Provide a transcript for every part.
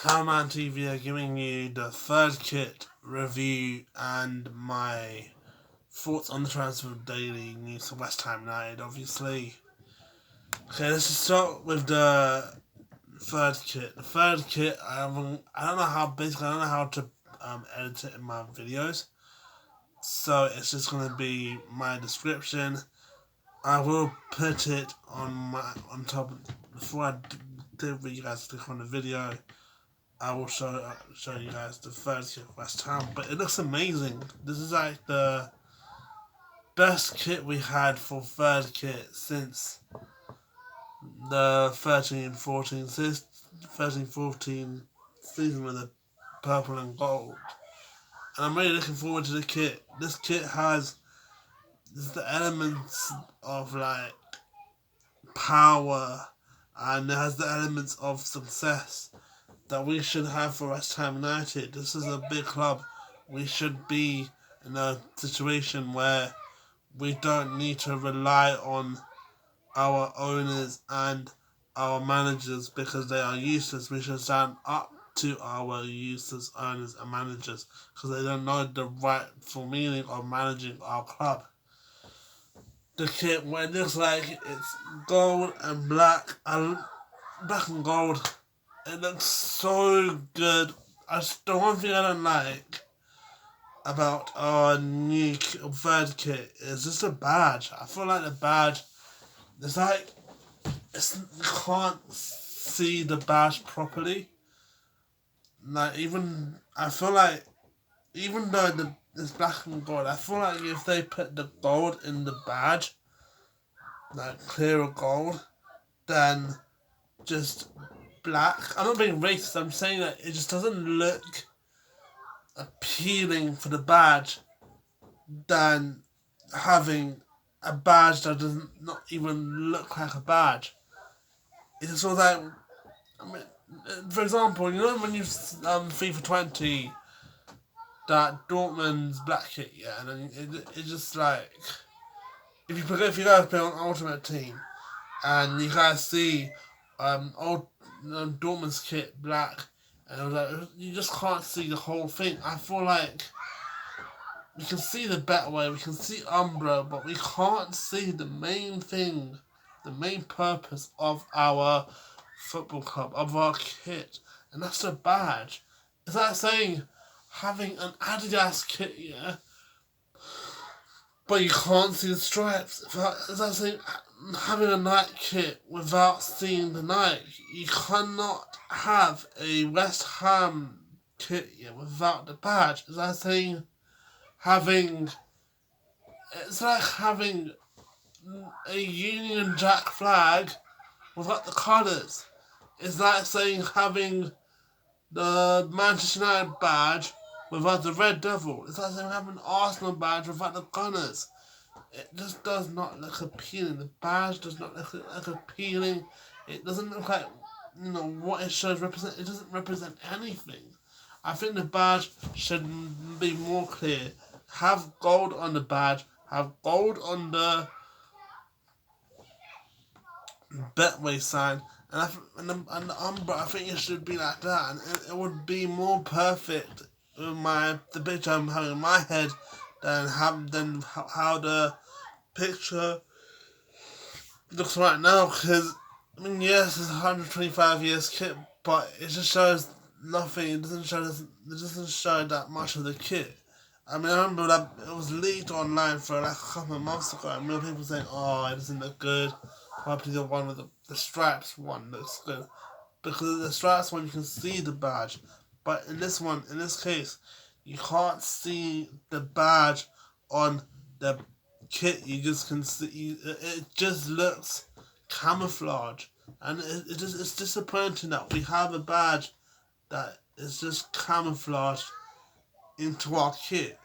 Powerman TV are giving you the third kit review and my thoughts on the transfer of daily news to West Ham United, obviously. Okay, let's just start with the third kit. The third kit, I don't know how to edit it in my videos. So it's just going to be my description. I will put it on top before I do you guys click on the video. I will show you guys the third kit of West Ham, but it looks amazing. This is like the best kit we had for third kit since the 13-14 season with the purple and gold. And I'm really looking forward to the kit. This kit has the elements of like power, and it has the elements of success that we should have for West Ham United. This is a big club. We should be in a situation where we don't need to rely on our owners and our managers because they are useless. We should stand up to our useless owners and managers because they don't know the rightful meaning of managing our club. The kit, when it looks like it's gold and black and gold, it looks so good. The one thing I don't like about our new third kit is just the badge. I feel like the badge, you can't see the badge properly. I feel like even though it's black and gold, I feel like if they put the gold in the badge, like clearer gold, than just black. I'm not being racist, I'm saying that it just doesn't look appealing for the badge than having a badge that doesn't not even look like a badge. It's sort of like, for example, you know when you FIFA 20 that Dortmund's black kit, yeah, and then it's just like if you guys play on Ultimate Team and you guys see old Dortmund's kit black, and it was like you just can't see the whole thing. I feel like we can see the Betway, we can see Umbro, but we can't see the main thing, the main purpose of our football club, of our kit, and that's the badge. Is that saying having an Adidas kit, yeah, but you can't see the stripes? Is that saying having a Nike kit without seeing the Nike? You cannot have a West Ham kit, yeah, without the badge. Is that saying it's like having a Union Jack flag without the colours. It's like saying having the Manchester United badge without the Red Devil. It's like saying having an Arsenal badge without the Gunners. It just does not look appealing. The badge does not look appealing. It doesn't look like, what it should represent. It doesn't represent anything. I think the badge should be more clear. Have gold on the badge. Have gold on the Betway sign. And the Umbra, I think it should be like that. And it would be more perfect with the picture I'm having in my head than how the picture looks right now. Because, yes, it's 125 years kit, but it just shows nothing. It doesn't show that much of the kit. I remember that it was leaked online for like a couple of months ago. I remember people saying, "Oh, it doesn't look good." Probably the one with the stripes one looks good, because the stripes one you can see the badge, but in this case, you can't see the badge on the kit. You just can see it just looks camouflage, and it's disappointing that we have a badge that is just camouflaged into our kit.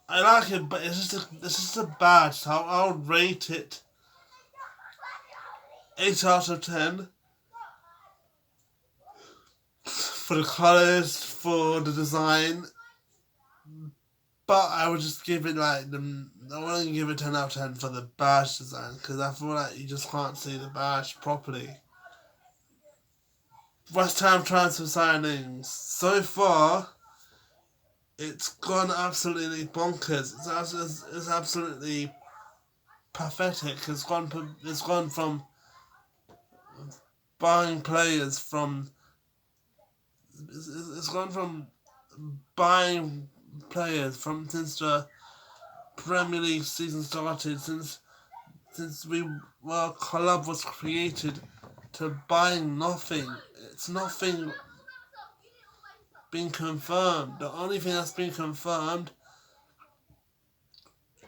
I like it, but it's just a badge. So I would rate it 8 out of 10 for the colours, for the design. But I would just give it I wouldn't give it 10 out of 10 for the badge design, because I feel like you just can't see the badge properly. West Ham transfer signings. So far, it's gone absolutely bonkers. It's absolutely pathetic. It's gone from buying players from. It's gone from buying players from since the Premier League season started, since club was created, to buying nothing. It's nothing been confirmed. The only thing that's been confirmed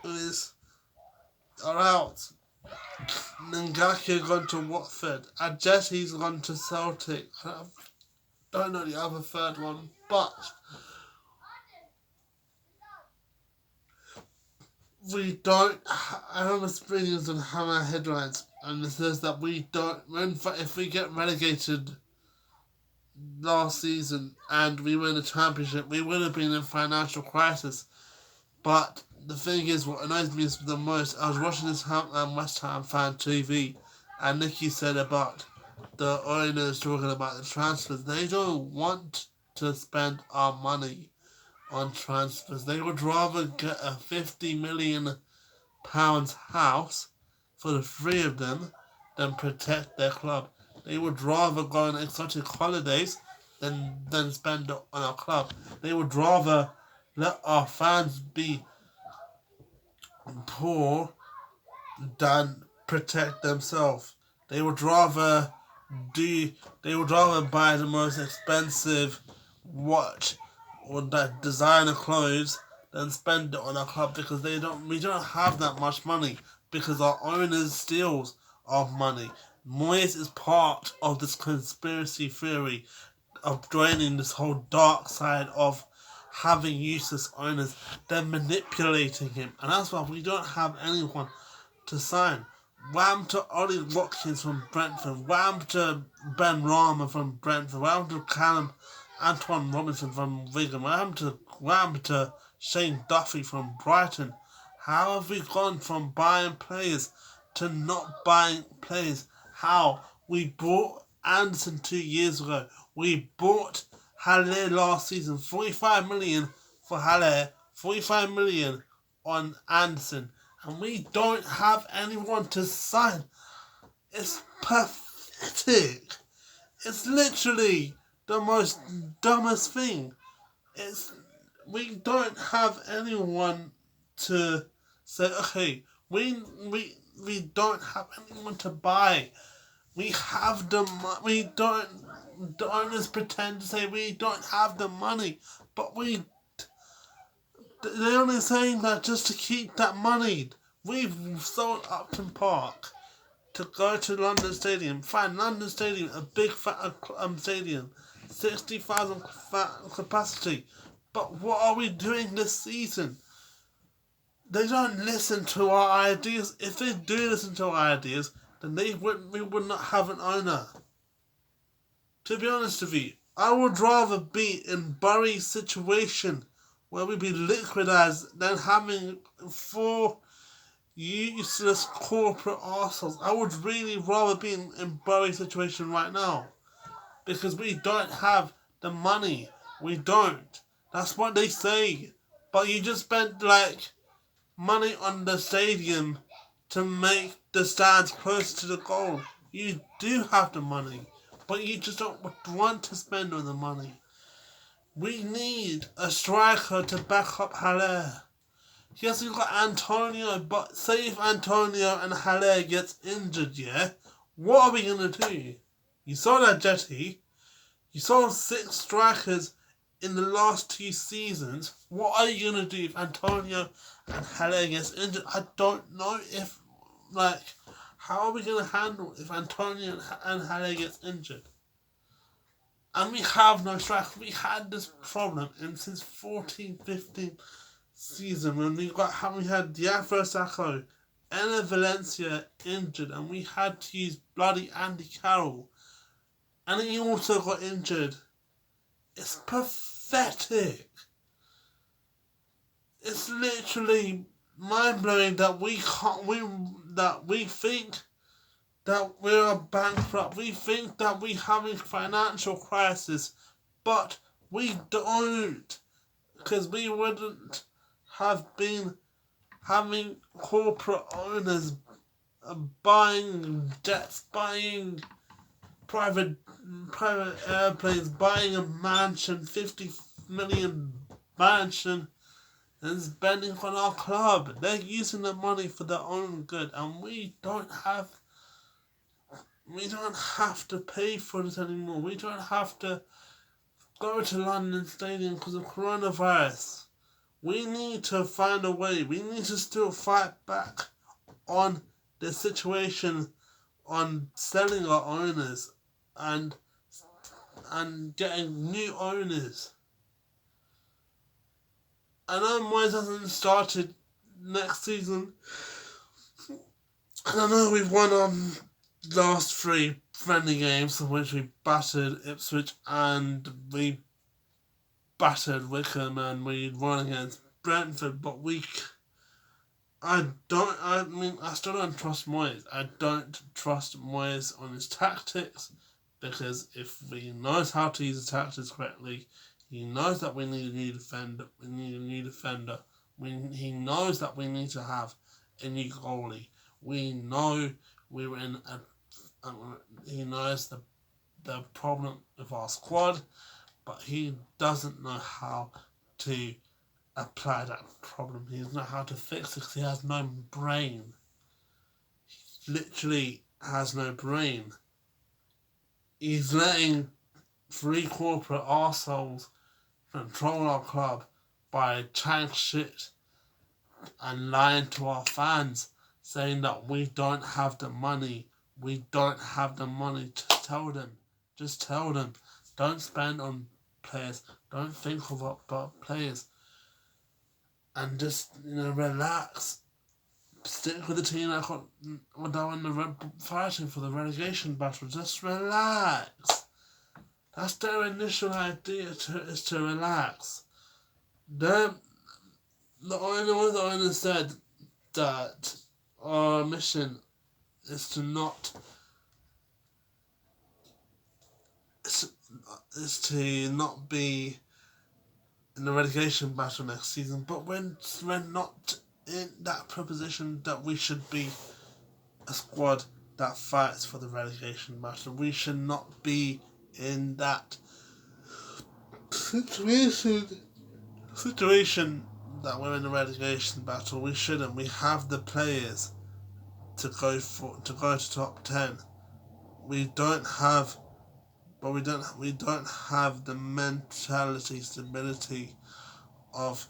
is out. Ngaki gone to Watford. Ajeti's gone to Celtic. I don't know the other third one, but we don't. I have a experience on Hammer headlines, and it says that we don't. If we get relegated last season and we win the championship, we would have been in financial crisis. But the thing is, what annoys me the most, I was watching this West Ham fan TV, and Nicky said about the owners talking about the transfers. They don't want to spend our money on transfers. They would rather get a £50 million house for the three of them than protect their club. They would rather go on exotic holidays than spend it on our club. They would rather let our fans be poor than protect themselves. They would rather buy the most expensive watch or that designer clothes than spend it on our club, because we don't have that much money, because our owners steals our money. Moyes is part of this conspiracy theory of joining this whole dark side of having useless owners. They're manipulating him, and that's why we don't have anyone to sign. Wham to Ollie Watkins from Brentford, wham to Ben Rama from Brentford, wham to Callum Antoine Robinson from Wigan, wham to Shane Duffy from Brighton. How have we gone from buying players to not buying players? How? We bought Anderson 2 years ago. We bought Haller last season. 45 million for Haller, 45 million on Anderson. And we don't have anyone to sign. It's pathetic. It's literally the most dumbest thing. We don't have anyone to say, okay, we don't have anyone to buy. We have we don't. The owners pretend to say we don't have the money, but they're only saying that just to keep that money. We've sold Upton Park to go to London Stadium. Fine, London Stadium, a big stadium, 60,000 capacity. But what are we doing this season? They don't listen to our ideas. If they do listen to our ideas, then we would not have an owner. To be honest with you, I would rather be in Bury's situation where we be liquidized than having 4 useless corporate arseholes. I would really rather be in Bury's situation right now, because we don't have the money. We don't. That's what they say. But you just spent money on the stadium to make the stands close to the goal. You do have the money, but you just don't want to spend all the money. We need a striker to back up Haller. Yes, we've got Antonio, but say if Antonio and Haller gets injured, what are we going to do? You saw that Jetty. You saw 6 strikers in the last 2 seasons. What are you going to do if Antonio and Haller gets injured? I don't know how are we going to handle if Antonio and Haller gets injured? And we have no striker. We had this problem since 14-15 season when we had Diafra Sakho, Enner Valencia injured, and we had to use bloody Andy Carroll. And he also got injured. It's pathetic. It's literally mind-blowing that we think that we are bankrupt. We think that we have a financial crisis, but we don't, because we wouldn't have been having corporate owners buying jets, buying private airplanes, buying a mansion, 50 million mansion, and spending on our club. They're using the money for their own good, and we don't have to pay for it anymore. We don't have to go to London Stadium because of coronavirus. We need to find a way. We need to still fight back on the situation, on selling our owners and getting new owners. I know Moyes hasn't started next season. I know we've won our last 3 friendly games, in which we battered Ipswich and we battered Wickham and we won against Brentford, but I still don't trust Moyes. I don't trust Moyes on his tactics, because if he knows how to use his tactics correctly, he knows that we need a new defender. He knows that we need to have a new goalie. We know we're in he knows the problem with our squad, but he doesn't know how to apply that problem. He doesn't know how to fix it because he has no brain. He literally has no brain. He's letting 3 corporate arseholes control our club by chatting shit and lying to our fans, saying that we don't have the money. We don't have the money. Just tell them. Just tell them. Don't spend on players. Don't think about players. And just, relax. Stick with the team that got in the fighting for the relegation battle. Just relax. That's their initial idea, is to relax. The owner said that our mission is to not be in the relegation battle next season, but we're not in that proposition that we should be a squad that fights for the relegation battle. We should not be in that situation that we're in the relegation battle. We shouldn't. We have the players to go to top 10. We don't have the mentality stability of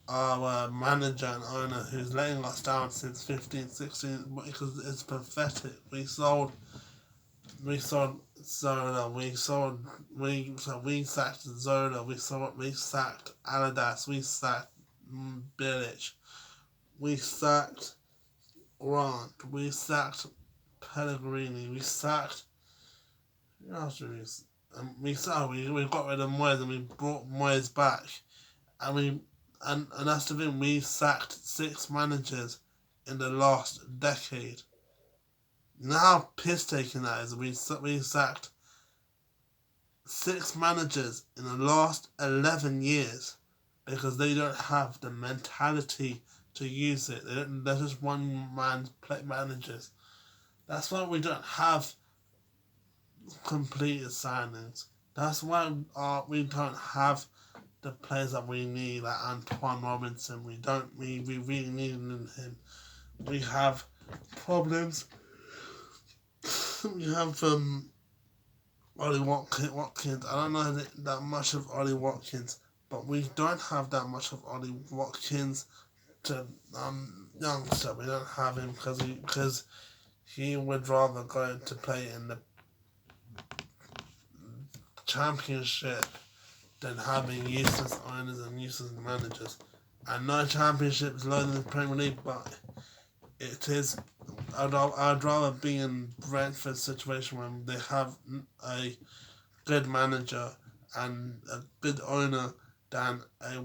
our manager and owner, who's letting us down since 15-16, because it's pathetic. We sold Zola, we sacked Zola, we sacked Allardyce, we sacked Bilic, we sacked Grant, we sacked Pellegrini, we sacked we got rid of Moyes and we brought Moyes back, and that's the thing. We sacked 6 managers in the last decade. You know how piss-taking that is? We sacked 6 managers in the last 11 years because they don't have the mentality to use it. They're just one-man managers. That's why we don't have completed signings. That's why we don't have the players that we need, like Antoine Robinson. We really need him. We have problems. We have Ollie Watkins. I don't know that much of Ollie Watkins, but we don't have that much of Ollie Watkins to youngster. We don't have him because he would rather go to play in the Championship than having useless owners and useless managers. I know Championship is lower than the Premier League, but it is. I'd rather be in Brentford's situation when they have a good manager and a good owner than a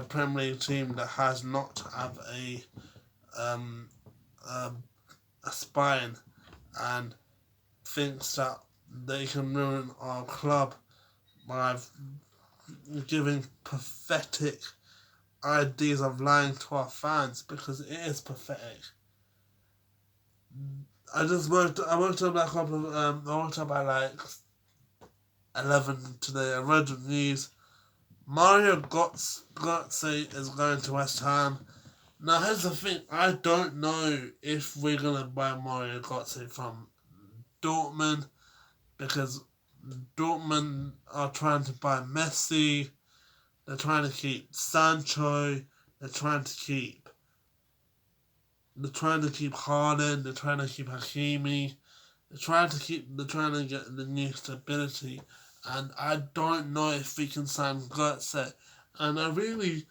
Premier League team that has not have a spine and thinks that they can ruin our club by giving pathetic ideas of lying to our fans, because it is pathetic. I woke up like I woke up by like 11 today. I read the news. Mario Götze is going to West Ham. Now here's the thing, I don't know if we're gonna buy Mario Götze from Dortmund, because Dortmund are trying to buy Messi, they're trying to keep Sancho, they're trying to keep Haaland, they're trying to keep Hakimi, they're trying to get the new stability, and I don't know if we can sign Götze. And I really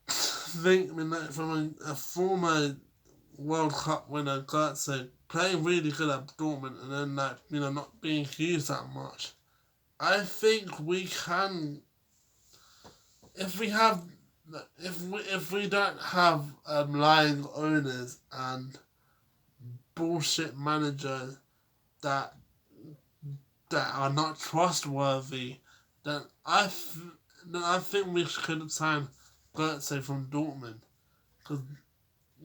think, from a former World Cup winner, Götze, playing really good at Dortmund and then not being used that much, I think we can, if we don't have lying owners and bullshit managers that are not trustworthy, then I think we could sign Götze from Dortmund, because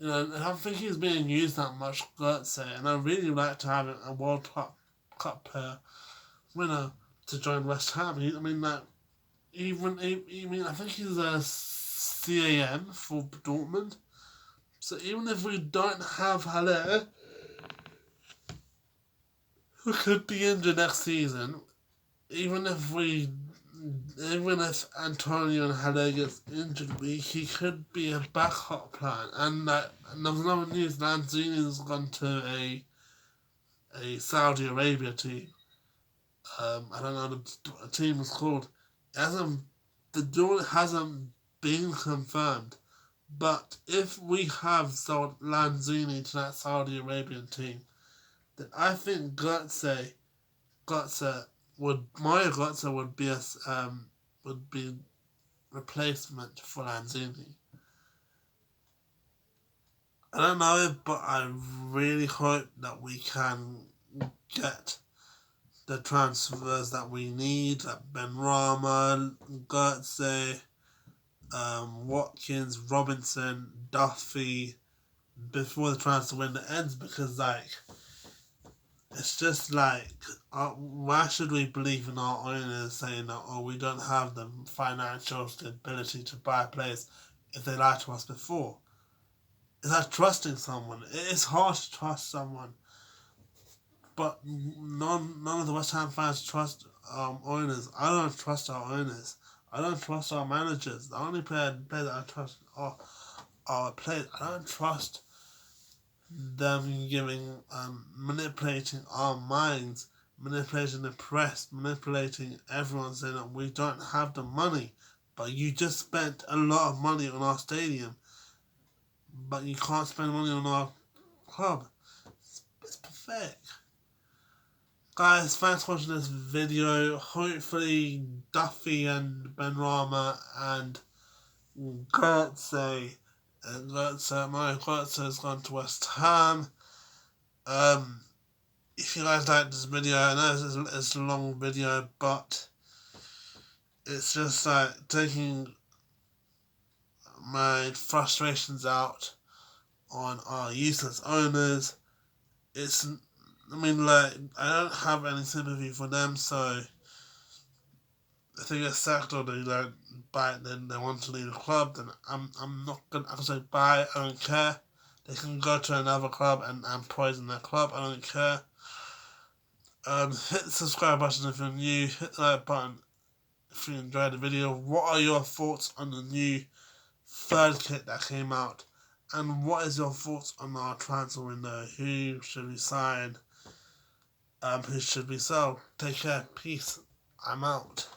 I don't think he's being used that much, Götze, and I really like to have a World Cup player winner to join West Ham. I think he's a CAM for Dortmund. So even if we don't have Haller, who could be injured next season, even if Antonio and Haller gets injured, he could be a backup plan. And there's another news: Lanzini's gone to a Saudi Arabia team. I don't know what the team is called. The deal hasn't been confirmed. But if we have sold Lanzini to that Saudi Arabian team, then I think Mario Götze would be replacement for Lanzini. I don't know, but I really hope that we can get the transfers that we need, like Benrahma, Götze, Watkins, Robinson, Duffy, before the transfer window ends, because it's just why should we believe in our owners saying that, we don't have the financial stability to buy players if they lied to us before? It's like trusting someone. It is hard to trust someone, but none of the West Ham fans trust owners. I don't trust our owners. I don't trust our managers. The only player that I trust are our players. I don't trust them manipulating our minds, manipulating the press, manipulating everyone, saying that we don't have the money. But you just spent a lot of money on our stadium, but you can't spend money on our club. It's pathetic. Guys, thanks for watching this video. Hopefully Duffy and Benrahma and Götze Mario Götze has gone to West Ham. If you guys like this video, I know it's a long video, but it's just taking my frustrations out on our useless owners. I don't have any sympathy for them, so if they get sacked or they don't buy it, then they want to leave the club, then I'm not gonna, I can say bye, I don't care. They can go to another club and poison their club, I don't care. Hit the subscribe button if you're new, hit the like button if you enjoyed the video. What are your thoughts on the new third kit that came out? And what is your thoughts on our transfer window? Who should we sign? Who should we sell? Take care, peace, I'm out.